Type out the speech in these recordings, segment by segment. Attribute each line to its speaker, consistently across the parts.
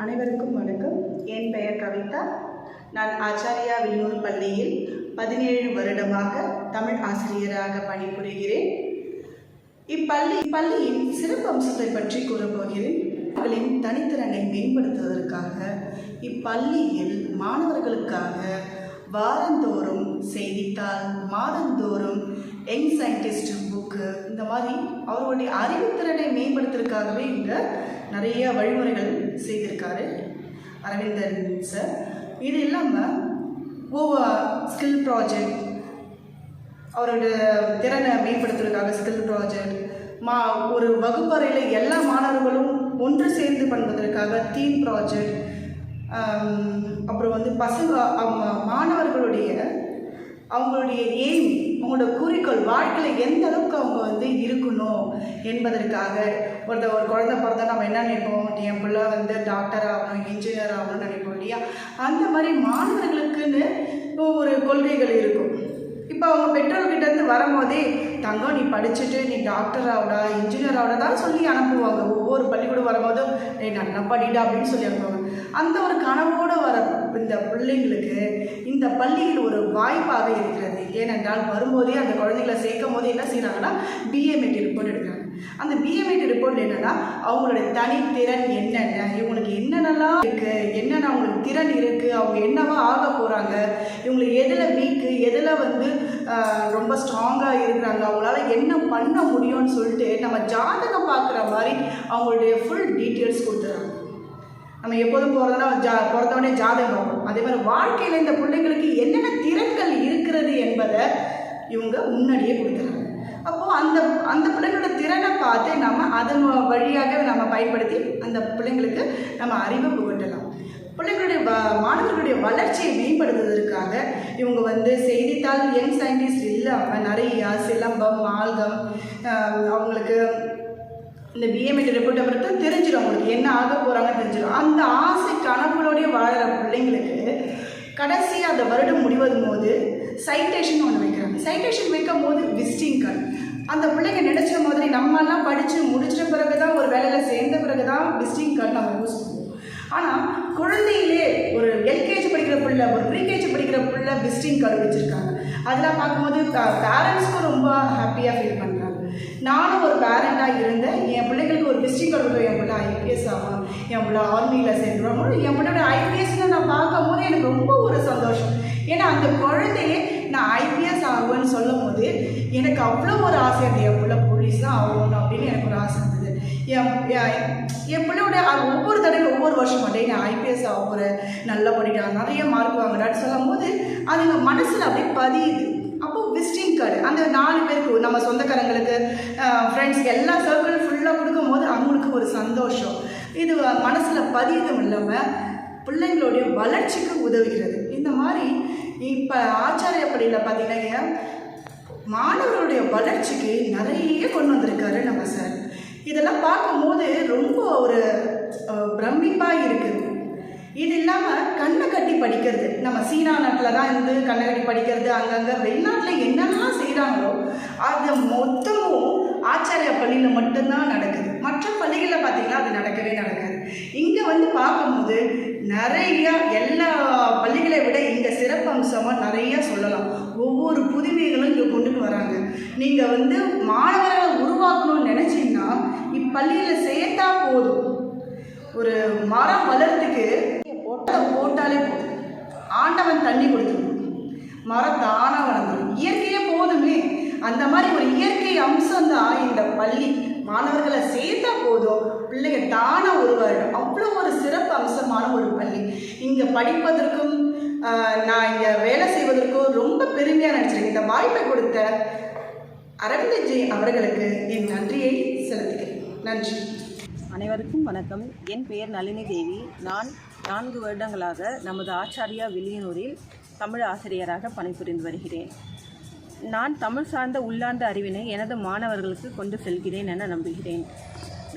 Speaker 1: அனைவருக்கும் வணக்கம். என் பெயர் கவிதா. நான் ஆச்சாரியா வில்லியனூர் பள்ளியில் 17 வருடமாக தமிழ் ஆசிரியராக பணிபுரிகிறேன். இப்பள்ளியின் சிறப்பு அம்சத்தை பற்றி கூறப்போகிறேன். அவர்களின் தனித்திறனை மேம்படுத்துவதற்காக இப்பள்ளியில் மாணவர்களுக்காக வாரந்தோறும் செய்தித்தாள், மாதந்தோறும் யங் சயின்டிஸ்ட் புக்கு, இந்த மாதிரி அவர்களுடைய அறிவுத்திறனை மேம்படுத்துறதுக்காகவே இங்கே நிறைய வழிமுறைகள் செய்திருக்காரு அரவிந்தன் சார். இது இல்லாமல் ஸ்கில் ப்ராஜெக்ட், அவரோட திறனை மேம்படுத்துறதுக்காக ஸ்கில் ப்ராஜெக்ட், ஒரு வகுப்பறையில் எல்லா மாணவர்களும் ஒன்று சேர்ந்து பண்ணுவதற்காக தீம் ப்ராஜெக்ட், அப்புறம் மாணவர்களுடைய அவங்களுடைய எய்ம், அவங்களோட குறிக்கோள், வாழ்க்கையில் எந்த அளவுக்கு அவங்க இருக்கணும் என்பதற்காக ஒரு குழந்தை பிறந்தா நம்ம என்ன நினைப்போம், என் பிள்ளை டாக்டர் ஆகணும், இன்ஜினியர் ஆகணும்னு நினைப்போம் இல்லையா? அந்த மாதிரி மாணவர்களுக்குன்னு ஒரு கொள்கைகள் இருக்கும். இப்போ அவங்க பெற்றோர்கிட்டேருந்து வரும்போதே, தங்கம் நீ படிச்சுட்டு நீ டாக்டர் ஆகுடா, இன்ஜினியர் ஆகுடா தான் சொல்லி அனுப்புவாங்க. ஒவ்வொரு பள்ளிக்கூடம் வரும்போதும் நல்லா படிடா அப்படின்னு சொல்லி அனுப்புவாங்க. அந்த ஒரு கனவோடு வர இந்த பிள்ளைங்களுக்கு இந்த பள்ளியில் ஒரு வாய்ப்பாக இருக்கிறது. ஏனென்றால் வரும்போதே அந்த குழந்தைகளை சேர்க்கும் போது என்ன செய்கிறாங்கன்னா, பிஎம்எட் ரிப்போர்ட் எடுக்கிறாங்க. அந்த பிஎம்எட் ரிப்போர்ட் என்னென்னா, அவங்களுடைய தனித்திறன் என்னென்ன, இவங்களுக்கு என்னென்னலாம் இருக்குது, என்னென்ன அவங்களுக்கு திறன் இருக்குது, அவங்க என்னவா ஆக போகிறாங்க, இவங்களுக்கு எதில் வீக்கு, எதில் ரொம்ப ஸ்ட்ராங்காக இருக்கிறாங்க, அவங்களால என்ன பண்ண முடியும்னு சொல்லிட்டு நம்ம ஜாதகம் பார்க்குற மாதிரி அவங்களுடைய ஃபுல் டீட்டெயில்ஸ் கொடுத்துறாங்க. நம்ம எப்போதும் பிறந்தவொடனே ஜாதகம் பார்ப்போம். அதே மாதிரி வாழ்க்கையில் இந்த பிள்ளைங்களுக்கு என்னென்ன திறன்கள் இருக்கிறது என்பதை இவங்க முன்னாடியே கொடுத்துறாங்க. அப்போது அந்த பிள்ளைங்களோட திறனை பார்த்து நம்ம அதன் வழியாக நம்ம பயன்படுத்தி அந்த பிள்ளைங்களுக்கு நம்ம அறிவை புகட்டலாம். பிள்ளைங்களுடைய மாணவர்களுடைய வளர்ச்சியை மேம்படுத்துவதற்காக இவங்க செய்தித்தாள், யங் சயின்டிஸ்ட் இல்லாமல் நிறையா சிலம்பம், ஆல்கம், அவங்களுக்கு இந்த பிஎம்எட் ரிப்போர்ட்டை பொறுத்து தெரிஞ்சிடும், அவங்களுக்கு என்ன ஆக போகிறாங்கன்னு தெரிஞ்சிடும். அந்த ஆசை கனவுகளோடைய வாழற பிள்ளைங்களுக்கு கடைசியாக அந்த வருடம் முடிவதும் போது சைட்டேஷன் ஒன்று வைக்கிறாங்க. சைட்டேஷன் வைக்கும் போது விசிட்டிங் கார்டு. அந்த பிள்ளைங்க நினச்ச மாதிரி நம்மெல்லாம் படித்து முடிச்சிட்ட பிறகு தான், ஒரு வேலையில் சேர்ந்த பிறகு தான் விசிட்டிங் கார்டு நம்ம யூஸ் பண்ணுவோம். ஆனால் குழந்தையிலே ஒரு எல்கேஜி படிக்கிற பிள்ளை, ஒரு ப்ரீகேஜி படிக்கிற பிள்ளை விசிட்டிங் கார்டு வச்சுருக்காங்க. அதெல்லாம் பார்க்கும்போது பேரண்ட்ஸ்க்கும் ரொம்ப ஹாப்பியாக ஃபீல் பண்ணுறாங்க. நானும் ஒரு பேரண்டாக இருந்தேன். என் பிள்ளைங்களுக்கு ஒரு விசிட்டிங் கார்டு கொடுத்தோம், என் பிள்ளை ஐபிஎஸ் ஆகணும், என் பிள்ளை ஆர்மியில் சேர்ந்துடும், என் பிள்ளையோட ஐபிஎஸ்ன்னு நான் பார்க்கும்போது எனக்கு ரொம்ப ஒரு சந்தோஷம். ஏன்னா அந்த குழந்தையே நான் ஐபிஎஸ் ஆகுவேன்னு சொல்லும் போது எனக்கு அவ்வளோ ஒரு ஆசை இருந்தது. என் பிள்ளை போலீஸ் தான் ஆகணும் அப்படின்னு எனக்கு ஒரு ஆசை இருந்தது. என் பிள்ளையோட ஒவ்வொரு தடவை ஒவ்வொரு வருஷம் மாட்டேன் நான் ஐபிஎஸ் ஆக போகிறேன், நல்லா படிக்கிறாங்க, நிறைய மார்க் வாங்குறான்னு சொல்லும் போது அதுங்க மனசில் அப்படியே பதியுது. அப்போது விசிட்டிங் கார்டு அந்த 4 பேருக்கு, நம்ம சொந்தக்காரங்களுக்கு, ஃப்ரெண்ட்ஸ்க்கு, எல்லா சர்க்கிள் ஃபுல்லாக கொடுக்கும்போது அவங்களுக்கு ஒரு சந்தோஷம். இது மனசில் பதியதும் இல்லாமல் பிள்ளைங்களுடைய வளர்ச்சிக்கு உதவுகிறது. இந்த மாதிரி இப்போ ஆச்சாரிய பள்ளியில் பார்த்திங்கன்னா மாணவர்களுடைய வளர்ச்சிக்கு நிறைய கொண்டு வந்திருக்காரு நம்ம சார். இதெல்லாம் பார்க்கும்போது ரொம்ப ஒரு பிரமிப்பாக இருக்குது. இது இல்லாமல் கண்ணை கட்டி படிக்கிறது, நம்ம சீனா நாட்டில் தான் கண்ணை கட்டி படிக்கிறது, அங்கங்கே வெளிநாட்டில் என்னெல்லாம் செய்கிறாங்களோ அது மொத்தமும் ஆச்சாரிய பள்ளியில் மட்டும்தான் நடக்குது. மற்ற பள்ளிகளில் பார்த்திங்கன்னா அது நடக்கவே நடக்காது. இங்கே பார்க்கும்போது நிறையா எல்லா பள்ளிகளை விட இங்கே சிறப்பு அம்சமாக நிறையா சொல்லலாம். ஒவ்வொரு புதுமைகளும் இங்கே கொண்டுட்டு வராங்க. நீங்கள் மாணவர்களை உருவாக்கணும்னு நினச்சிங்கன்னா இப்பள்ளியில் சேர்த்தா போதும். ஒரு மரம் வளர்த்துக்கு போட்டாலே போதும், ஆண்டவன் தண்ணி கொடுத்துடும், மரம் தானாக வளர்ந்துடும். இயற்கையே போதுமே. அந்த மாதிரி ஒரு இயற்கை அம்சம்தான் இந்த பள்ளி. மாணவர்களை சேர்த்தா போதும், பிள்ளைங்க தானாக உருவாயிடும். அவ்வளோ ஒரு சிறப்பு அம்சமான ஒரு பள்ளி. இங்கே படிப்பதற்கும் நான் இங்கே வேலை செய்வதற்கும் ரொம்ப பெருமையாக நினச்சிருக்கேன். இந்த வாய்ப்பை கொடுத்த அரவிந்தஜி அவர்களுக்கு என் நன்றியை செலுத்துகிறேன். நன்றி.
Speaker 2: அனைவருக்கும் வணக்கம். என் பெயர் நளினி தேவி. நான் 4 வருடங்களாக நமது ஆச்சாரியா வில்லியனூரில் தமிழ் ஆசிரியராக பணிபுரிந்து வருகிறேன். நான் தமிழ் சார்ந்த உள்ளார்ந்த அறிவினை எனது மாணவர்களுக்கு கொண்டு செல்கிறேன் என நம்புகிறேன்.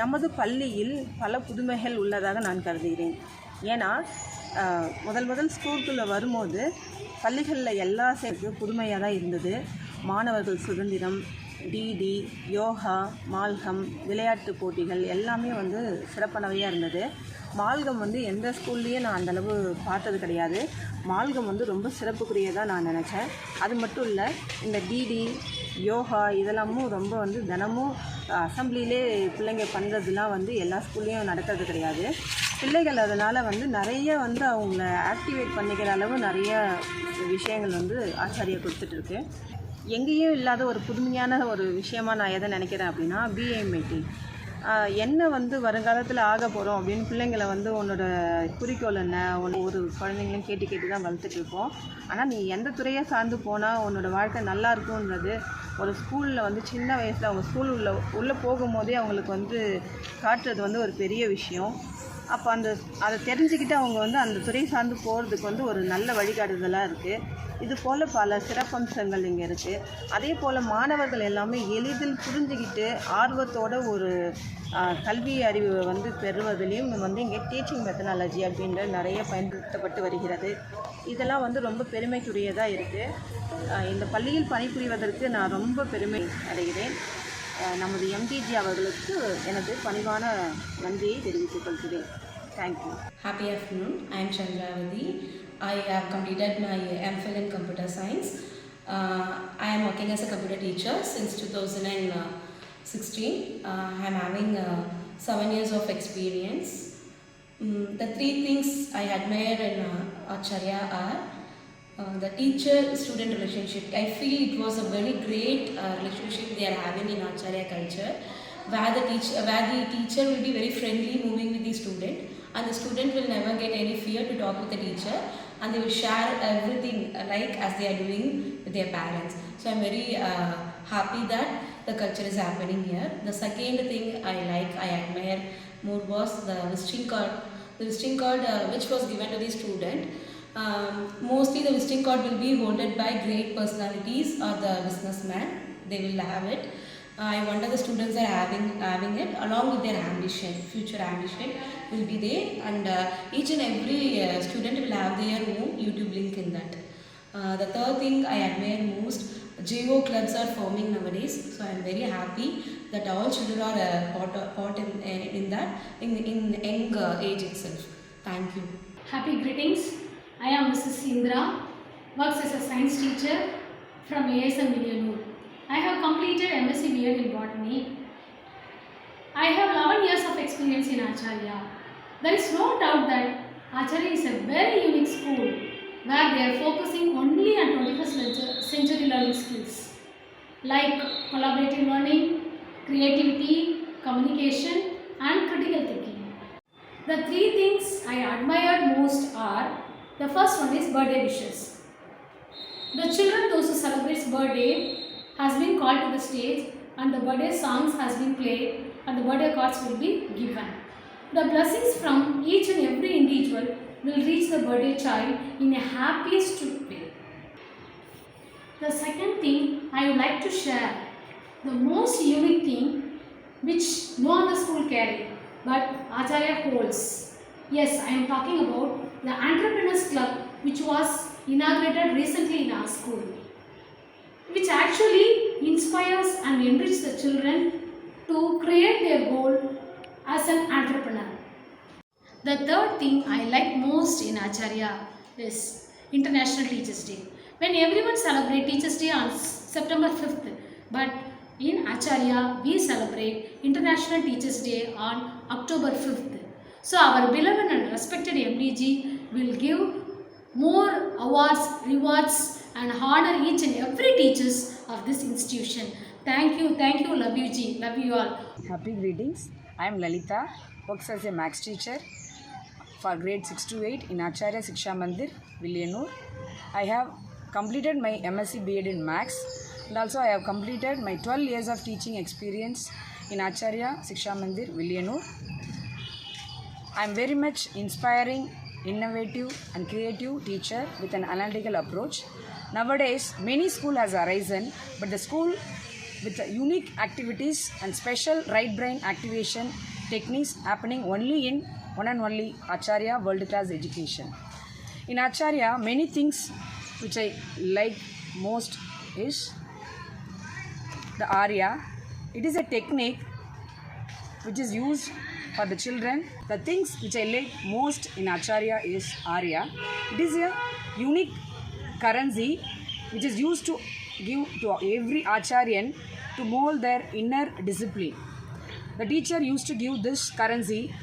Speaker 2: நமது பள்ளியில் பல புதுமைகள் உள்ளதாக நான் கருதுகிறேன். ஏன்னா முதல் ஸ்கூலுக்குள்ளே வரும்போது பள்ளிகளில் எல்லா சேர்த்து புதுமையாக தான் இருந்தது. மாணவர்கள் சுதந்திரம், டிடி, யோகா, மால்கம், விளையாட்டு போட்டிகள் எல்லாமே வந்து சிறப்பானவையாக இருந்தது. மால்கம் வந்து எந்த ஸ்கூல்லேயும் நான் அந்தளவு பார்த்தது கிடையாது. மால்கம் வந்து ரொம்ப சிறப்புக்குரியதாக நான் நினச்சேன். அது மட்டும் இல்லை, இந்த டிடி, யோகா இதெல்லாமும் ரொம்ப வந்து தினமும் அசம்பிளிலே பிள்ளைங்க பண்ணுறதுலாம் வந்து எல்லா ஸ்கூல்லேயும் நடக்கிறது கிடையாது. பிள்ளைகள் அதனால் வந்து நிறைய வந்து அவங்கள ஆக்டிவேட் பண்ணிக்கிற அளவு நிறைய விஷயங்கள் வந்து ஆச்சாரியா கொடுத்துட்ருக்கு. எங்கேயும் இல்லாத ஒரு புதுமையான ஒரு விஷயமாக நான் எதை நினைக்கிறேன் அப்படின்னா, பிஎம்ஐடி என்ன வந்து வருங்காலத்தில் ஆக போகிறோம் அப்படின்னு பிள்ளைங்களை வந்து உன்னோட குறிக்கோள் என்ன, ஒரு குழந்தைங்களையும் கேட்டு தான் வளர்த்துட்ருக்கோம். ஆனால் நீ எந்த துறையை சார்ந்து போனால் உன்னோட வாழ்க்கை நல்லா இருக்குன்றது ஒரு ஸ்கூலில் வந்து சின்ன வயசில் அவங்க ஸ்கூல் உள்ளே போகும்போதே அவங்களுக்கு வந்து காட்டுறது வந்து ஒரு பெரிய விஷயம். அப்போ அதை தெரிஞ்சுக்கிட்டு அவங்க வந்து அந்த துறை சார்ந்து போகிறதுக்கு வந்து ஒரு நல்ல வழிகாட்டுதலாக இருக்குது. இது போல் பல சிறப்பம்சங்கள் இங்கே இருக்குது. அதே போல் மாணவர்கள் எல்லாமே எளிதில் புரிஞ்சுக்கிட்டு ஆர்வத்தோட ஒரு கல்வி அறிவு வந்து பெறுவதிலையும் வந்து இங்கே டீச்சிங் மெத்தனாலஜி அப்படின்ற நிறைய பயன்படுத்தப்பட்டு வருகிறது. இதெல்லாம் வந்து ரொம்ப பெருமைக்குரியதாக இருக்குது. இந்த பள்ளியில் பணிபுரிவதற்கு நான் ரொம்ப பெருமை அடைகிறேன். நமது எம்டிஜி அவர்களுக்கு எனது பணிவான நன்றியை தெரிவித்துக் கொள்கிறேன். Thank you.
Speaker 3: Happy afternoon. I am Chandravati. I have completed my MPhil in Computer Science. I am working as a computer teacher since 2016. I am having 7 years of experience. The 3 things I admire in Acharya are the teacher-student relationship. I feel it was a very great relationship they are having in Acharya culture, where the teacher will be very friendly moving with the student, and the student will never get any fear to talk with the teacher, and they will share everything like as they are doing with their parents. So I'm very happy that the culture is happening here. The second thing I admire more was the visiting card. The visiting card which was given to the student. Mostly the visiting card will be holded by great personalities or the businessman. They will have it. I wonder the students are having it along with their ambition, future ambition will be there, and each and every student will have their own YouTube link in that. The third thing I admire most, JO clubs are forming nowadays, so I am very happy that all children are part in that in young age itself. Thank you.
Speaker 4: Happy greetings. I am Mrs. Indra, works as a science teacher from ASM Villianur. I have completed MSc B.Ed in Botany. I have 11 years of experience in Acharya. There is no doubt that Acharya is a very unique school where they are focusing only on 21st century learning skills like collaborative learning, creativity, communication and critical thinking. The 3 things I admired most are, the first one is birthday wishes. The children, those who celebrate birthday, has been called to the stage and the birthday songs has been played and the birthday cards will be given. The blessings from each and every individual will reach the birthday child in a happiest way. The second thing I would like to share, the most unique thing which no other school carry but Acharya holds. Yes, I am talking about the Entrepreneurs Club which was inaugurated recently in our school, which actually inspires and enriches the children to create their goal as an entrepreneur. The third thing I like most in Acharya is International Teachers Day. When everyone celebrates Teachers Day on September 5th, but in Acharya we celebrate International Teachers Day on October 5th. So our beloved and respected MDG will give more awards, rewards and honor each and every teachers of this institution. Thank you, love you G, love you all.
Speaker 5: Happy greetings. I am Lalita, works as a maths teacher for grade 6 to 8 in Acharya Shiksha Mandir, Villianur. I have completed my MSc B.Ed in Maths, and also I have completed my 12 years of teaching experience in Acharya Shiksha Mandir, Villianur. I am very much inspiring, innovative and creative teacher with an analytical approach. Nowadays, many schools has arisen, but the school with the unique activities and special right brain activation techniques happening only in one and only Acharya World Class Education. In Acharya, many things which I like most is the Arya. It is a technique which is used for the children. The things which I like most in Acharya is Arya. It is a unique currency which is used to give to every Acharyan to mold their inner discipline. The teacher used to give this currency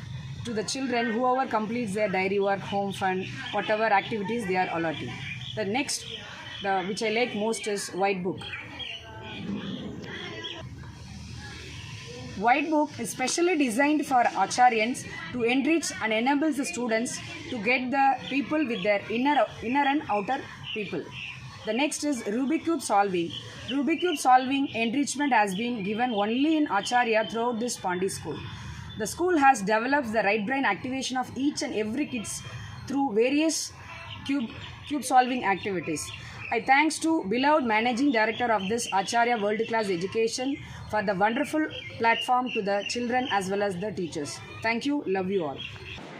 Speaker 5: to the children, whoever completes their diary work, home fund, whatever activities they are allotting. The next, which I like most, is White Book. White Book is specially designed for Acharyans to enrich and enables the students to get the people with their inner and outer people. The next is Rubik Cube solving. Rubik Cube solving enrichment has been given only in Acharya throughout this Pandi school. The school has developed the right brain activation of each and every kids through various cube solving activities. I thanks to beloved managing director of this Acharya World Class Education for the wonderful platform to the children as well as the teachers. Thank you. Love you all.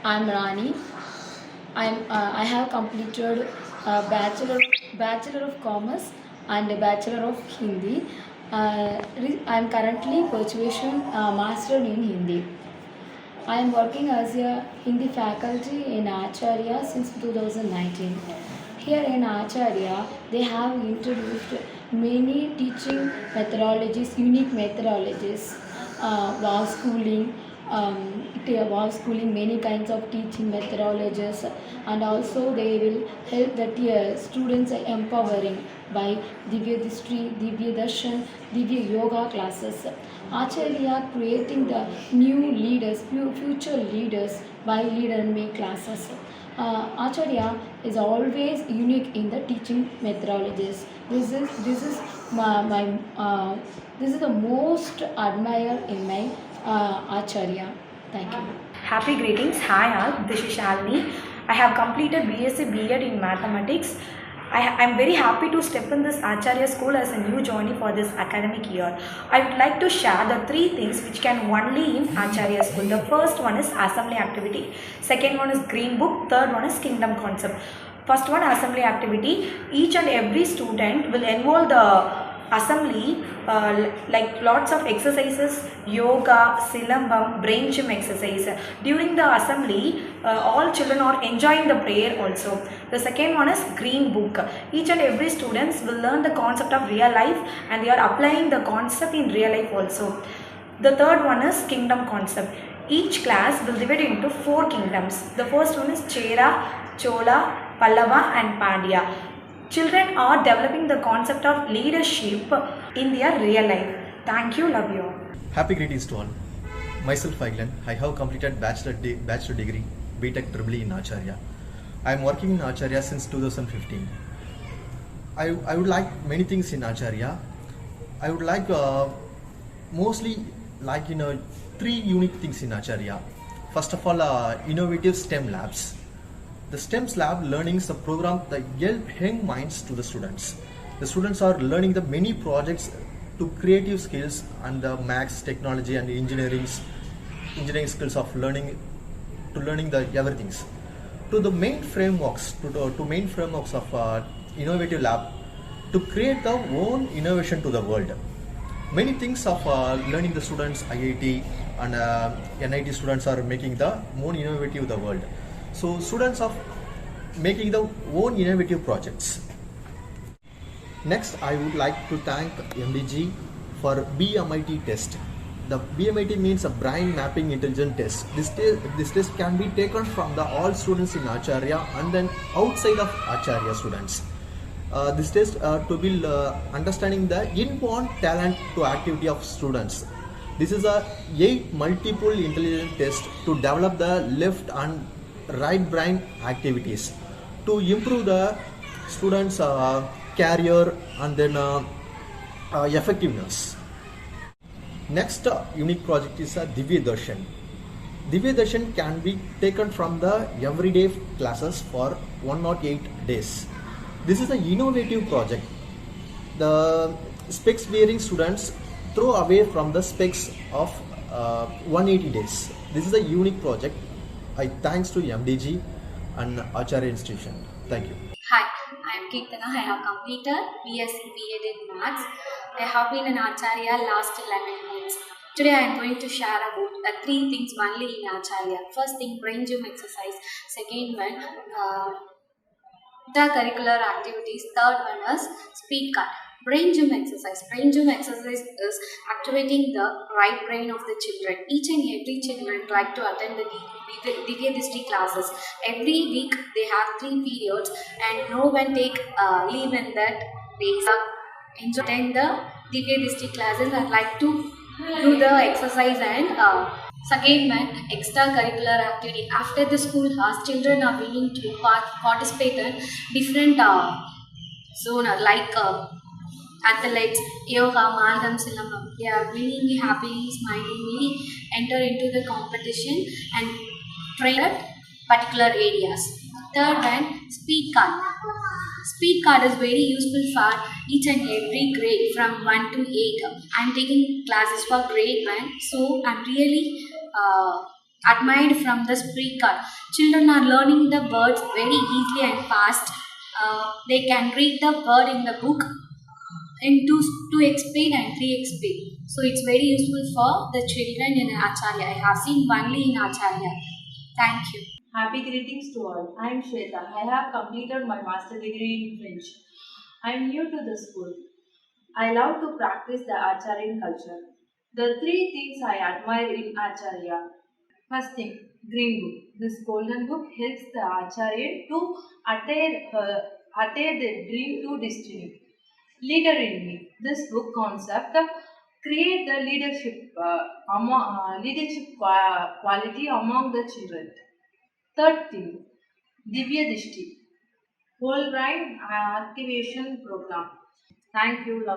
Speaker 6: I'm Rani. I have completed a Bachelor of Commerce and a Bachelor of Hindi. I am currently pursuing a Master in Hindi. I am working as a Hindi faculty in Acharya since 2019. Here in Acharya, they have introduced many teaching methodologies, unique methodologies, war schooling, many kinds of teaching methodologies, and also they will help the students empowering by Divya Distri, Divya Darshan, Divya Yoga classes. Acharya creating the new leaders, future leaders by lead and make classes. Acharya is always unique in the teaching methodologies. This is the most admired in my Acharya. Thank you.
Speaker 7: Happy greetings. Hi all, this is Shalini. I have completed BSc B.Ed in Mathematics. I am very happy to step in this Acharya school as a new journee for this academic year. I would like to share the 3 things which can only in Acharya school. The first one is assembly activity. Second one is green book. Third one is kingdom concept. First one, assembly activity. Each and every student will involve the assembly like lots of exercises, yoga, silambam, brain gym exercise. During the assembly, all children are enjoying the prayer also. The second one is green book. Each and every students will learn the concept of real life and they are applying the concept in real life also. The third one is kingdom concept. Each class will divide into 4 kingdoms. The first one is Chera, Chola, Pallava and Pandya. Children are developing the concept of leadership in their real life. Thank you, love you all.
Speaker 8: Happy greetings to all. Myself Agilan. I have completed bachelor degree BTech EEE in Acharya. I am working in Acharya since 2015. I would like many things in Acharya. I would like mostly 3 unique things in Acharya. First of all, innovative STEM labs. The STEMS lab learning is a program that help young minds to the students. The students are learning the many projects to creative skills and the maths, technology and engineering skills of learning the everything. To the main frameworks, of innovative lab to create the own innovation to the world. Many things of learning the students, IIT and NIT students are making the more innovative the world. So students are making the own innovative projects. Next, I would like to thank MDG for BMIT test. The BMIT means a brain mapping intelligence test. This test can be taken from the all students in Acharya and then outside of Acharya students. This test to be understanding the inborn talent to activity of students. This is a 8 multiple intelligence test to develop the left and right brain activities to improve the students' career and then effectiveness. Next unique project is Divya Darshan. Divya Darshan can be taken from the everyday classes for 108 days. This is an innovative project. The specs wearing students throw away from the specs of 180 days. This is a unique project. I thanks to MDG and Acharya Institution. Thank you.
Speaker 9: Hi, I am Kirtana. I have completed BSc B.Ed in Maths. I have been an Acharya last 11 years. Today I am going to share about 3 things only in Acharya. First thing, brain gym exercise. Second one, curricular activities. Third one is speed card. Brain gym exercise. Brain gym exercise is activating the right brain of the children. Each and every children like to attend the Divya Dishti classes. Every week they have 3 periods and no one take leave in that days. Enjoy attend the Divya Dishti classes and like to do the exercise and second one, extracurricular activity. After the school hours, children are willing to participate in different zone like athletics, yoga, malgam, silambam. They are willingly, happily, smilingly enter into the competition and train at particular areas. Third one, speed card. Speed card is very useful for each and every grade from 1 to 8. I am taking classes for grade 1, so I am really admired from the speed card. Children are learning the words very easily and fast. They can read the word in the book in 2x speed and 3x speed. So it's very useful for the children in Acharya. I have seen only in Acharya. Thank you.
Speaker 10: Happy greetings to all. I am Shweta. I have completed my master degree in French. I am new to the school. I love to practice the Acharyan culture. The 3 things I admire in Acharya. First thing, Green Book. This golden book helps the Acharyan to attain their dream to destiny. Leader in Me. This book concept create the leadership quality among the children. Third thing, Divya Dishti, whole brain activation program. Thank you.